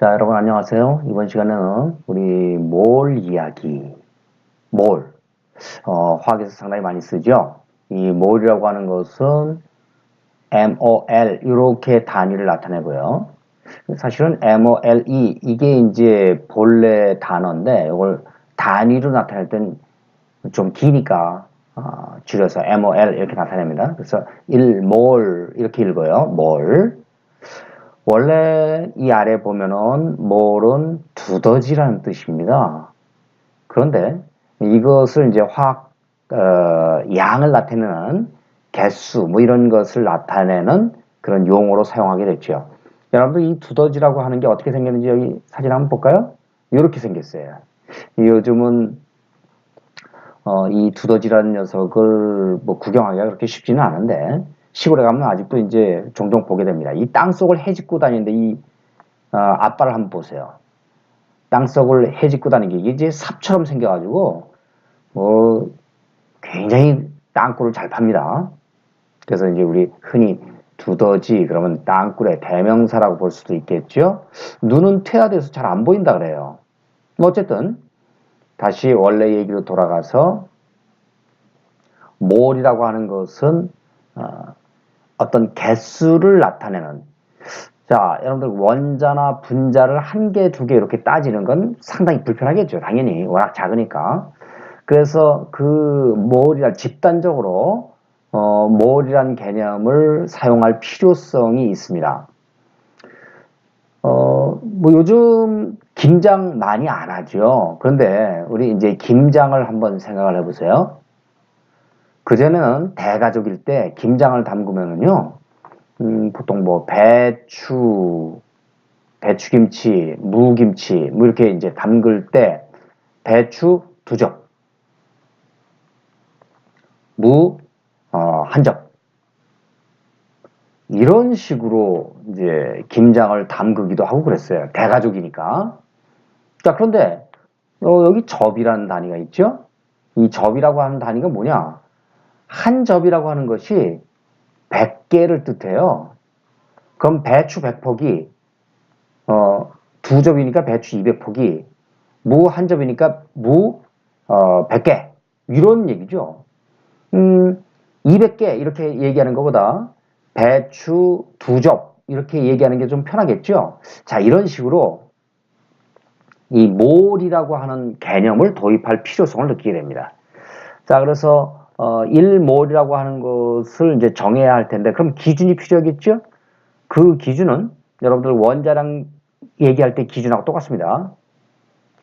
자, 여러분 안녕하세요. 이번 시간에는 우리 몰 이야기, 몰, 화학에서 상당히 많이 쓰죠. 이 몰이라고 하는 것은 MOL 이렇게 단위를 나타내고요. 사실은 MOLE 이게 이제 본래 단어인데 이걸 단위로 나타낼 땐 좀 기니까 줄여서 MOL 이렇게 나타냅니다. 그래서 1몰 이렇게 읽어요. 몰. 원래 이 아래 보면은 몰은 두더지라는 뜻입니다. 그런데 이것을 이제 화학 양을 나타내는 개수 뭐 이런 것을 나타내는 그런 용어로 사용하게 됐죠. 여러분들 이 두더지라고 하는 게 어떻게 생겼는지 여기 사진 한번 볼까요? 이렇게 생겼어요. 요즘은 이 두더지라는 녀석을 뭐 구경하기가 그렇게 쉽지는 않은데 시골에 가면 아직도 이제 종종 보게 됩니다. 이 땅속을 헤집고 다니는데 이 앞발을 한번 보세요. 땅속을 헤집고 다니는 게 이제 삽처럼 생겨가지고 뭐 굉장히 땅굴을 잘 팝니다. 그래서 이제 우리 흔히 두더지 그러면 땅굴의 대명사라고 볼 수도 있겠죠. 눈은 퇴화돼서 잘 안 보인다 그래요. 어쨌든 다시 원래 얘기로 돌아가서 몰이라고 하는 것은 어떤 개수를 나타내는 자, 여러분들 원자나 분자를 한 개, 두 개 이렇게 따지는 건 상당히 불편하겠죠. 당연히 워낙 작으니까. 그래서 그 몰이란 집단적으로 몰이란 개념을 사용할 필요성이 있습니다. 뭐 요즘 김장 많이 안 하죠. 그런데 우리 이제 김장을 한번 생각을 해보세요. 그전에는 대가족일 때 김장을 담그면은요, 보통 뭐 배추김치, 무김치, 뭐 이렇게 이제 담글 때 배추 2접, 무, 1접. 이런 식으로 이제 김장을 담그기도 하고 그랬어요. 대가족이니까. 자, 그런데 여기 접이라는 단위가 있죠? 이 접이라고 하는 단위가 뭐냐? 한 접이라고 하는 것이 100개를 뜻해요. 그럼 배추 100포기, 2접이니까 배추 200포기, 무 1접이니까 무 100개. 이런 얘기죠. 200개 이렇게 얘기하는 것보다 배추 2접 이렇게 얘기하는 게 좀 편하겠죠. 자, 이런 식으로 이 몰이라고 하는 개념을 도입할 필요성을 느끼게 됩니다. 자, 그래서 1몰이라고 하는 것을 이제 정해야 할 텐데 그럼 기준이 필요하겠죠? 그 기준은 여러분들 원자량 얘기할 때 기준하고 똑같습니다.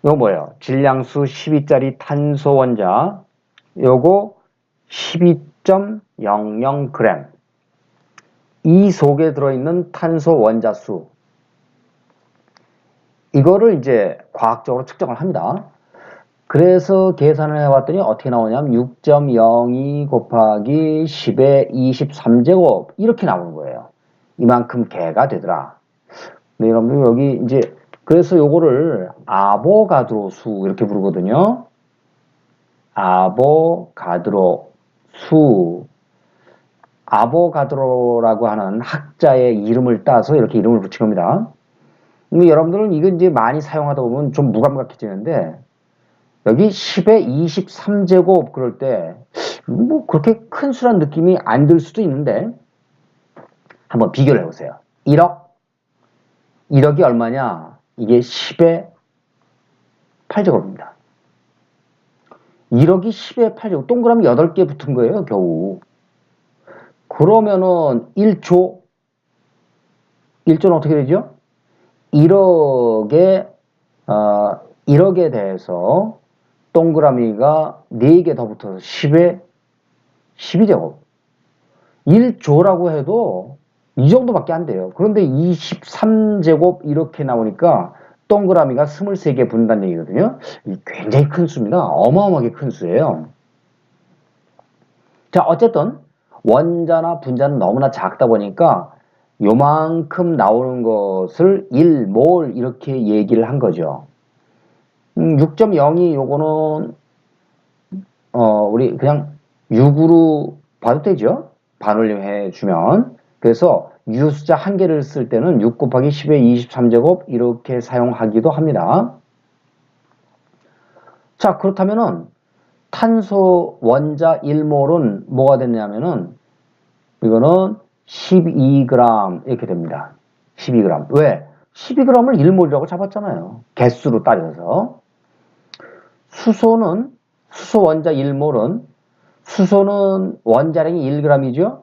이거 뭐예요? 질량수 12짜리 탄소 원자 요거 12.00g 이 속에 들어있는 탄소 원자수 이거를 이제 과학적으로 측정을 합니다. 그래서 계산을 해봤더니 어떻게 나오냐면 6.02 곱하기 10의 23제곱 이렇게 나오는 거예요. 이만큼 개가 되더라. 네, 여러분들 여기 이제 그래서 요거를 아보가드로 수 이렇게 부르거든요. 아보가드로 수 아보가드로라고 하는 학자의 이름을 따서 이렇게 이름을 붙인 겁니다. 근데 여러분들은 이거 이제 많이 사용하다 보면 좀 무감각해지는데 여기 10의 23제곱 그럴 때 뭐 그렇게 큰 수란 느낌이 안 들 수도 있는데 한번 비교를 해보세요. 1억이 얼마냐? 이게 10의 8제곱입니다. 1억이 10의 8제곱 동그라미 8개 붙은 거예요 겨우. 그러면은 1조는 어떻게 되죠? 1억에 1억에 대해서 동그라미가 4개 더 붙어서 10의 12제곱 1조라고 해도 이 정도밖에 안 돼요. 그런데 23제곱 이렇게 나오니까 동그라미가 23개 붙는다는 얘기거든요. 굉장히 큰 수입니다. 어마어마하게 큰 수예요. 자, 어쨌든 원자나 분자는 너무나 작다 보니까 요만큼 나오는 것을 1몰 이렇게 얘기를 한 거죠. 6.02 요거는 우리 그냥 6으로 봐도 되죠. 반올림 해주면. 그래서 유효수자 한 개를 쓸 때는 6 곱하기 10의 23제곱 이렇게 사용하기도 합니다. 자, 그렇다면은 탄소 원자 1몰은 뭐가 됐냐면은 이거는 12g 이렇게 됩니다. 12g. 왜? 12g을 1몰이라고 잡았잖아요. 개수로 따져서. 수소 원자 1몰은 수소는 원자량이 1g이죠.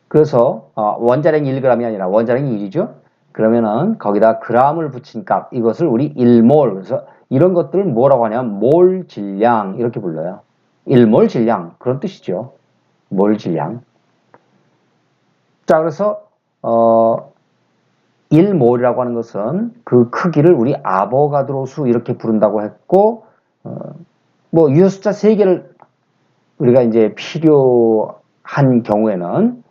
그래서 원자량이 1g이 아니라 원자량이 1이죠. 그러면은 거기다 g을 붙인 값 이것을 우리 1몰 그래서 이런 것들을 뭐라고 하냐면 몰 질량 이렇게 불러요. 1몰 질량 그런 뜻이죠. 몰 질량. 자, 그래서 1몰이라고 하는 것은 그 크기를 우리 아보가드로 수 이렇게 부른다고 했고 뭐 유효숫자 3개를 우리가 이제 필요한 경우에는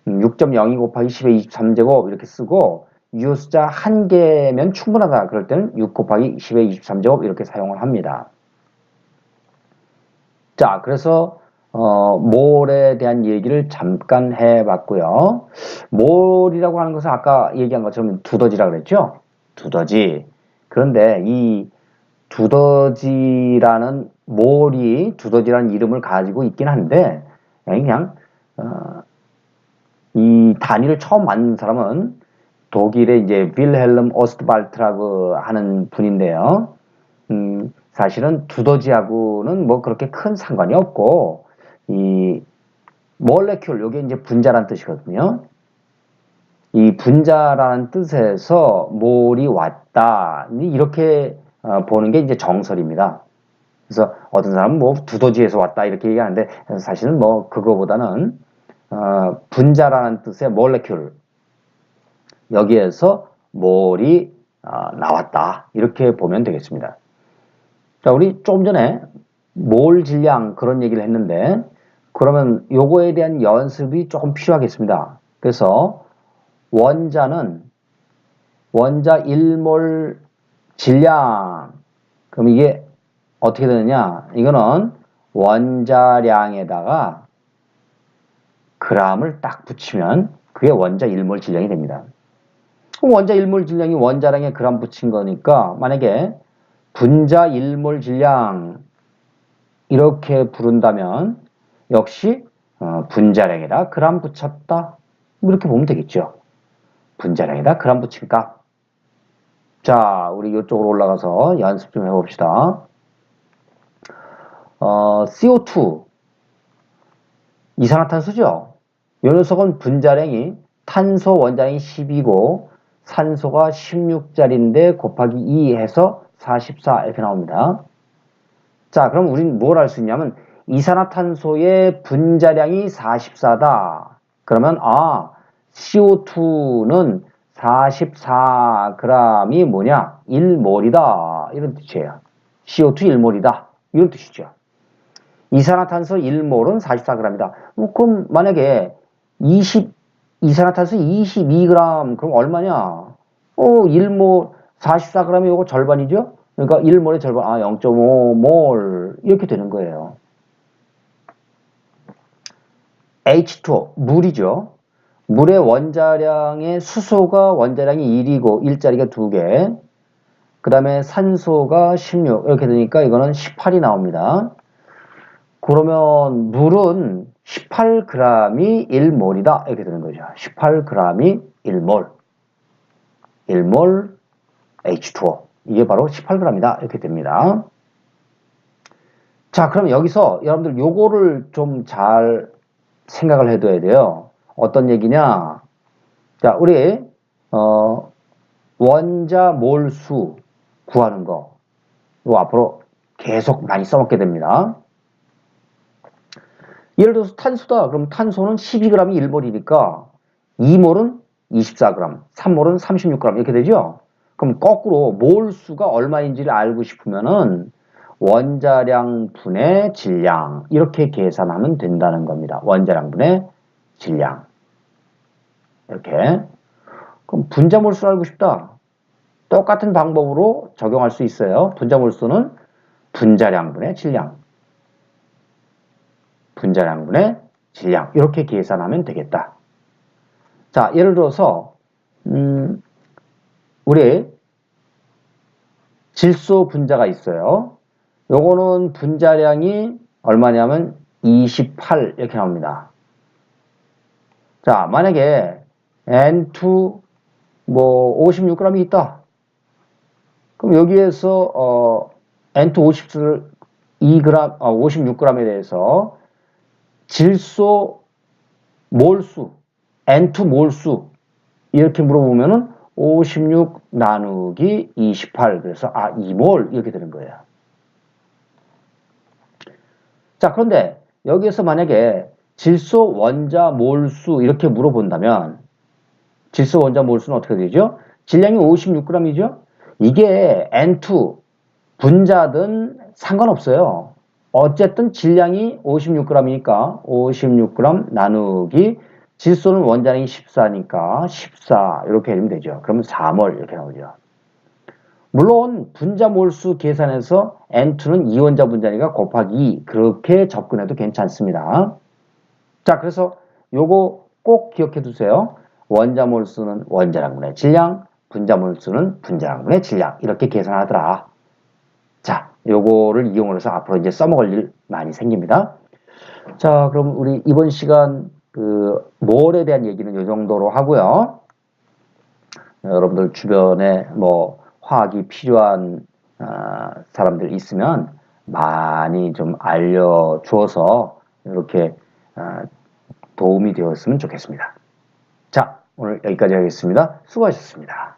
6.02 곱하기 10의 23제곱 이렇게 쓰고 유효숫자 1개면 충분하다 그럴 때는 6 곱하기 10의 23제곱 이렇게 사용을 합니다. 자, 그래서 몰에 대한 얘기를 잠깐 해봤고요. 몰이라고 하는 것은 아까 얘기한 것처럼 두더지라고 그랬죠? 두더지. 그런데 이 두더지라는 몰이 두더지라는 이름을 가지고 있긴 한데 그냥 이 단위를 처음 만든 사람은 독일의 이제 빌헬름 오스트발트라고 하는 분인데요. 사실은 두더지하고는 뭐 그렇게 큰 상관이 없고, 이 몰레큘, 요게 이제 분자란 뜻이거든요. 이 분자라는 뜻에서 몰이 왔다. 이렇게 보는 게 이제 정설입니다. 그래서 어떤 사람은 뭐 두더지에서 왔다 이렇게 얘기하는데 사실은 뭐 그거보다는 분자라는 뜻의 몰레큘 여기에서 몰이 나왔다 이렇게 보면 되겠습니다. 자, 우리 조금 전에 몰 질량 그런 얘기를 했는데 그러면 요거에 대한 연습이 조금 필요하겠습니다. 그래서 원자 1몰 질량 그럼 이게 어떻게 되느냐 이거는 원자량에다가 g을 딱 붙이면 그게 원자 1몰 질량이 됩니다. 원자 1몰 질량이 원자량에 g 붙인 거니까 만약에 분자 1몰 질량 이렇게 부른다면 역시 분자량에다 g 붙였다 이렇게 보면 되겠죠. 분자량에다 g 붙인 값. 자, 우리 이쪽으로 올라가서 연습 좀 해봅시다. CO2 이산화탄소죠. 이 녀석은 분자량이 탄소 원자량이 10이고 산소가 16짜리인데 곱하기 2 해서 44 이렇게 나옵니다. 자, 그럼 우리는 뭘 할 수 있냐면 이산화탄소의 분자량이 44다. 그러면 CO2는 44g이 뭐냐? 1몰이다. 이런 뜻이에요. CO2 1몰이다. 이런 뜻이죠. 이산화탄소 1몰은 44g이다. 그럼 만약에 이산화탄소 22g 그럼 얼마냐? 1몰 44g이 요거 절반이죠? 그러니까 1몰의 절반 0.5몰 이렇게 되는 거예요. H2O 물이죠. 물의 원자량의 수소가 원자량이 1이고 1자리가 2개 그 다음에 산소가 16 이렇게 되니까 이거는 18이 나옵니다. 그러면 물은 18g이 1몰이다 이렇게 되는 거죠. 18g이 1몰 1몰 H2O 이게 바로 18g이다 이렇게 됩니다. 자, 그럼 여기서 여러분들 요거를 좀 잘 생각을 해둬야 돼요. 어떤 얘기냐? 자, 우리 원자 몰수 구하는 거 이거 앞으로 계속 많이 써먹게 됩니다. 예를 들어서 탄소다. 그럼 탄소는 12g이 1몰이니까 2몰은 24g, 3몰은 36g 이렇게 되죠? 그럼 거꾸로 몰수가 얼마인지를 알고 싶으면은 원자량 분의 질량 이렇게 계산하면 된다는 겁니다. 원자량 분의 질량 이렇게. 그럼 분자 몰수 알고 싶다. 똑같은 방법으로 적용할 수 있어요. 분자 몰수는 분자량 분의 질량 분자량 분의 질량 이렇게 계산하면 되겠다. 자, 예를 들어서 우리 질소 분자가 있어요. 요거는 분자량이 얼마냐면 28 이렇게 나옵니다. 자, 만약에 N2 뭐 56g이 있다. 그럼 여기에서 N2 56g에 대해서 질소 몰수, N2 몰수 이렇게 물어보면은 56 나누기 28 그래서 2몰 이렇게 되는 거예요. 자, 그런데 여기에서 만약에 질소 원자 몰수 이렇게 물어본다면 질소 원자 몰수는 어떻게 되죠? 질량이 56g이죠? 이게 N2 분자든 상관없어요. 어쨌든 질량이 56g이니까 56g 나누기 질소는 원자량이 14니까 14 이렇게 되면 되죠. 그러면 4몰 이렇게 나오죠. 물론 분자 몰수 계산해서 N2는 이원자 분자니까 곱하기 2 그렇게 접근해도 괜찮습니다. 자, 그래서 요거 꼭 기억해 두세요. 원자 몰수는 원자량분의 질량, 분자 몰수는 분자량분의 질량 이렇게 계산하더라. 자, 요거를 이용을 해서 앞으로 이제 써먹을 일 많이 생깁니다. 자, 그럼 우리 이번 시간 그 몰에 대한 얘기는 요 정도로 하고요. 여러분들 주변에 뭐 화학이 필요한 사람들 있으면 많이 좀 알려주어서 이렇게 도움이 되었으면 좋겠습니다. 자, 오늘 여기까지 하겠습니다. 수고하셨습니다.